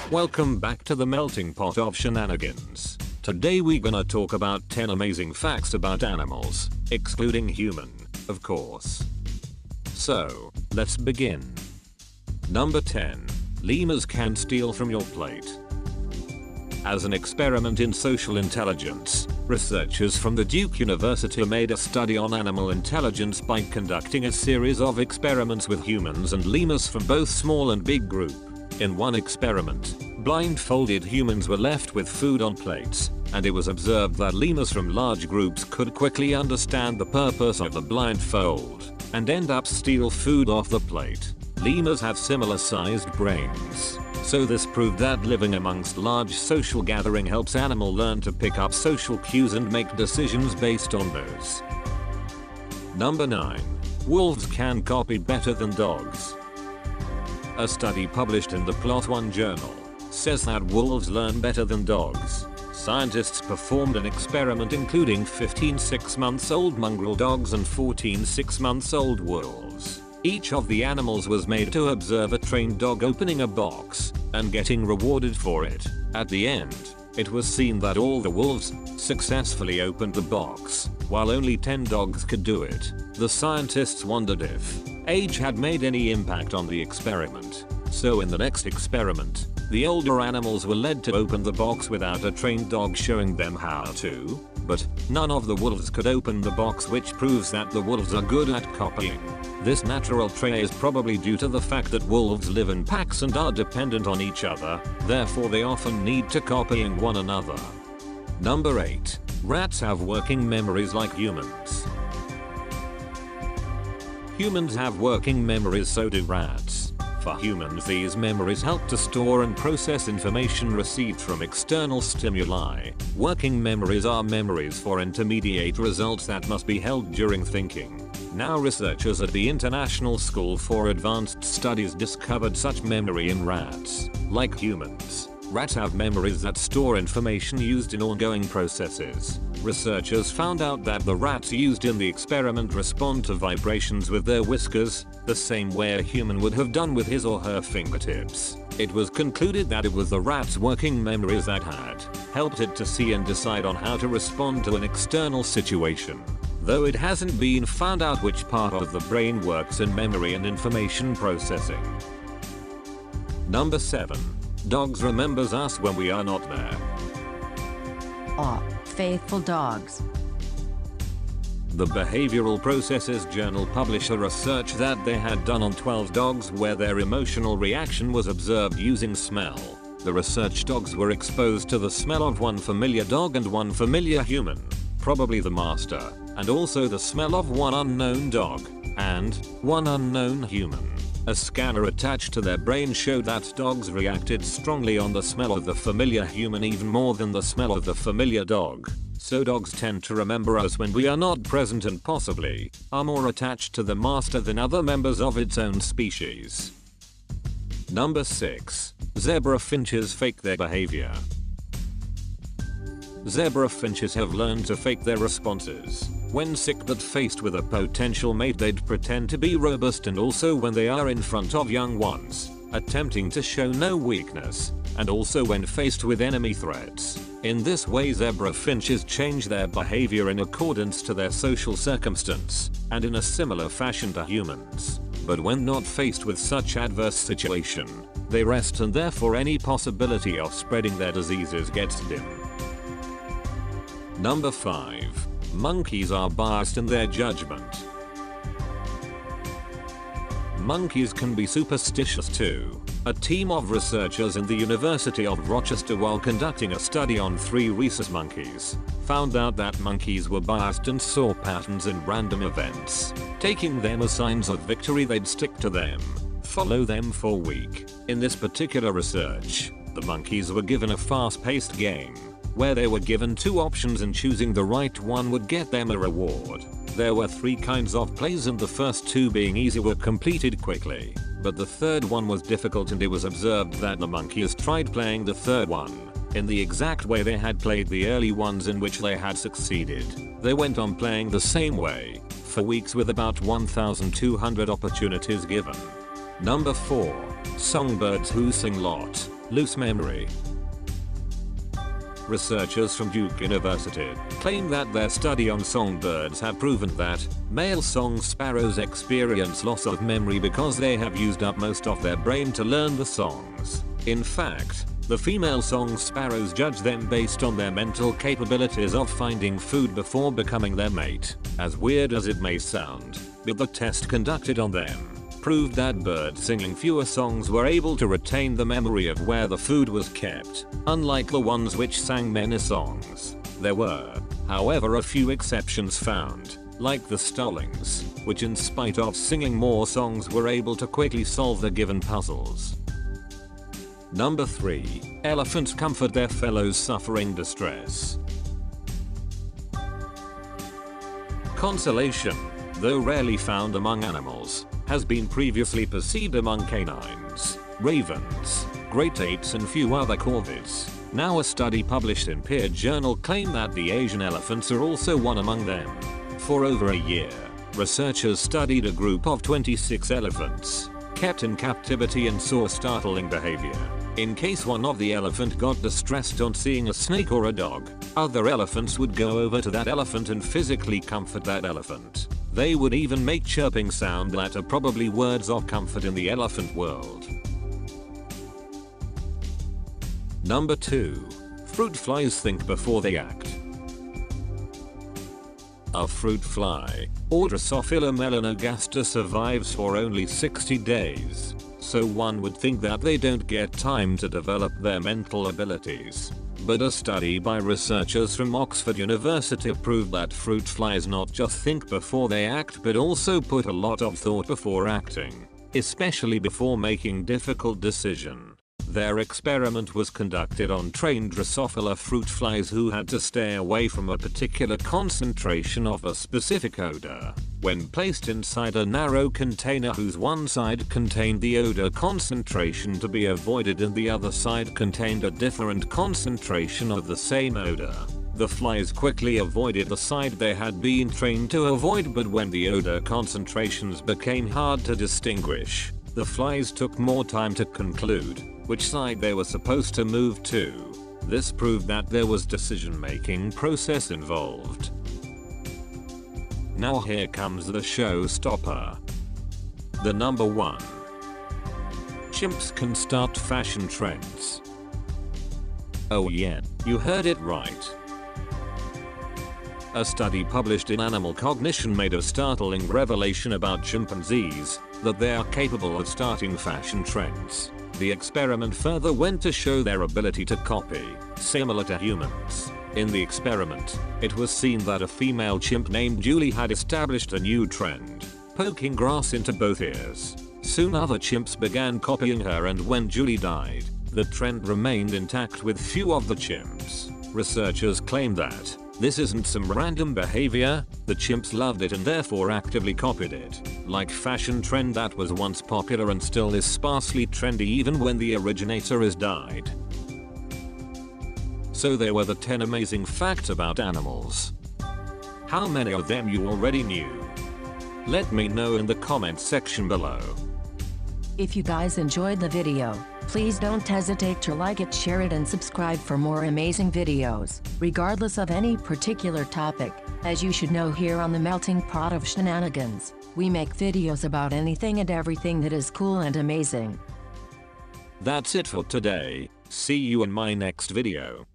Welcome back to the melting pot of shenanigans. Today we're gonna talk about 10 amazing facts about animals, excluding human, of course. So, let's begin. Number 10. Lemurs can steal from your plate. As an experiment in social intelligence, researchers from the Duke University made a study on animal intelligence by conducting a series of experiments with humans and lemurs from both small and big group. In one experiment, blindfolded humans were left with food on plates, and it was observed that lemurs from large groups could quickly understand the purpose of the blindfold and end up steal food off the plate. Lemurs have similar sized brains, so this proved that living amongst large social gathering helps animal learn to pick up social cues and make decisions based on those. Number 9. Wolves can copy better than dogs. A study published in the Plot One journal says that wolves learn better than dogs. Scientists performed an experiment including 15 6-month-old mongrel dogs and 14 6-month-old wolves. Each of the animals was made to observe a trained dog opening a box and getting rewarded for it. At the end, it was seen that all the wolves successfully opened the box, while only 10 dogs could do it. The scientists wondered if age had made any impact on the experiment. So in the next experiment, the older animals were led to open the box without a trained dog showing them how to, but none of the wolves could open the box, which proves that the wolves are good at copying. This natural trait is probably due to the fact that wolves live in packs and are dependent on each other, therefore they often need to copying one another. Number 8. Rats have working memories like humans. Humans have working memories, so do rats. For humans, these memories help to store and process information received from external stimuli. Working memories are memories for intermediate results that must be held during thinking. Now researchers at the International School for Advanced Studies discovered such memory in rats. Like humans, rats have memories that store information used in ongoing processes. Researchers found out that the rats used in the experiment respond to vibrations with their whiskers, the same way a human would have done with his or her fingertips. It was concluded that it was the rat's working memories that had helped it to see and decide on how to respond to an external situation, though it hasn't been found out which part of the brain works in memory and information processing. Number 7. Dogs remembers us when we are not there. Aw, faithful dogs. The Behavioral Processes Journal published a research that they had done on 12 dogs where their emotional reaction was observed using smell. The research dogs were exposed to the smell of one familiar dog and one familiar human, probably the master, and also the smell of one unknown dog and one unknown human. A scanner attached to their brain showed that dogs reacted strongly on the smell of the familiar human even more than the smell of the familiar dog. So dogs tend to remember us when we are not present and possibly are more attached to the master than other members of its own species. Number 6. Zebra finches fake their behavior. Zebra finches have learned to fake their responses. When sick but faced with a potential mate, they'd pretend to be robust, and also when they are in front of young ones, attempting to show no weakness, and also when faced with enemy threats. In this way, zebra finches change their behavior in accordance to their social circumstance, and in a similar fashion to humans. But when not faced with such adverse situation, they rest, and therefore any possibility of spreading their diseases gets dim. Number 5. Monkeys are biased in their judgment. Monkeys can be superstitious too. A team of researchers in the University of Rochester, while conducting a study on 3 rhesus monkeys, found out that monkeys were biased and saw patterns in random events. Taking them as signs of victory, they'd stick to them, follow them for a week. In this particular research, the monkeys were given a fast-paced game, where they were given 2 options and choosing the right one would get them a reward. There were 3 kinds of plays, and the first 2 being easy were completed quickly, but the third one was difficult, and it was observed that the monkeys tried playing the third one in the exact way they had played the early ones in which they had succeeded. They went on playing the same way for weeks with about 1,200 opportunities given. Number 4. Songbirds who sing lot. Loose memory. Researchers from Duke University claim that their study on songbirds have proven that male song sparrows experience loss of memory because they have used up most of their brain to learn the songs. In fact, the female song sparrows judge them based on their mental capabilities of finding food before becoming their mate. As weird as it may sound, but the test conducted on them proved that birds singing fewer songs were able to retain the memory of where the food was kept, unlike the ones which sang many songs. There were, however, a few exceptions found, like the starlings, which in spite of singing more songs were able to quickly solve the given puzzles. Number 3. Elephants comfort their fellows suffering distress. Consolation, though rarely found among animals, has been previously perceived among canines, ravens, great apes and few other corvids. Now a study published in Peer Journal claimed that the Asian elephants are also one among them. For over a year, researchers studied a group of 26 elephants, kept in captivity and saw startling behavior. In case one of the elephant got distressed on seeing a snake or a dog, other elephants would go over to that elephant and physically comfort that elephant. They would even make chirping sound that are probably words of comfort in the elephant world. Number 2. Fruit flies think before they act. A fruit fly, or Drosophila melanogaster, survives for only 60 days, so one would think that they don't get time to develop their mental abilities. But a study by researchers from Oxford University proved that fruit flies not just think before they act but also put a lot of thought before acting, especially before making difficult decisions. Their experiment was conducted on trained Drosophila fruit flies who had to stay away from a particular concentration of a specific odor. When placed inside a narrow container whose one side contained the odor concentration to be avoided and the other side contained a different concentration of the same odor, the flies quickly avoided the side they had been trained to avoid, but when the odor concentrations became hard to distinguish, the flies took more time to conclude which side they were supposed to move to. This proved that there was decision-making process involved. Now here comes the showstopper. The number 1. Chimps can start fashion trends. Oh yeah, you heard it right. A study published in Animal Cognition made a startling revelation about chimpanzees, that they are capable of starting fashion trends. The experiment further went to show their ability to copy, similar to humans. In the experiment, it was seen that a female chimp named Julie had established a new trend, poking grass into both ears. Soon other chimps began copying her, and when Julie died, the trend remained intact with few of the chimps. Researchers claim that this isn't some random behavior, the chimps loved it and therefore actively copied it. Like fashion trend that was once popular and still is sparsely trendy even when the originator has died. So there were the 10 amazing facts about animals. How many of them you already knew? Let me know in the comments section below. If you guys enjoyed the video, please don't hesitate to like it, share it and subscribe for more amazing videos, regardless of any particular topic. As you should know, here on the Melting Pot of Shenanigans, we make videos about anything and everything that is cool and amazing. That's it for today. See you in my next video.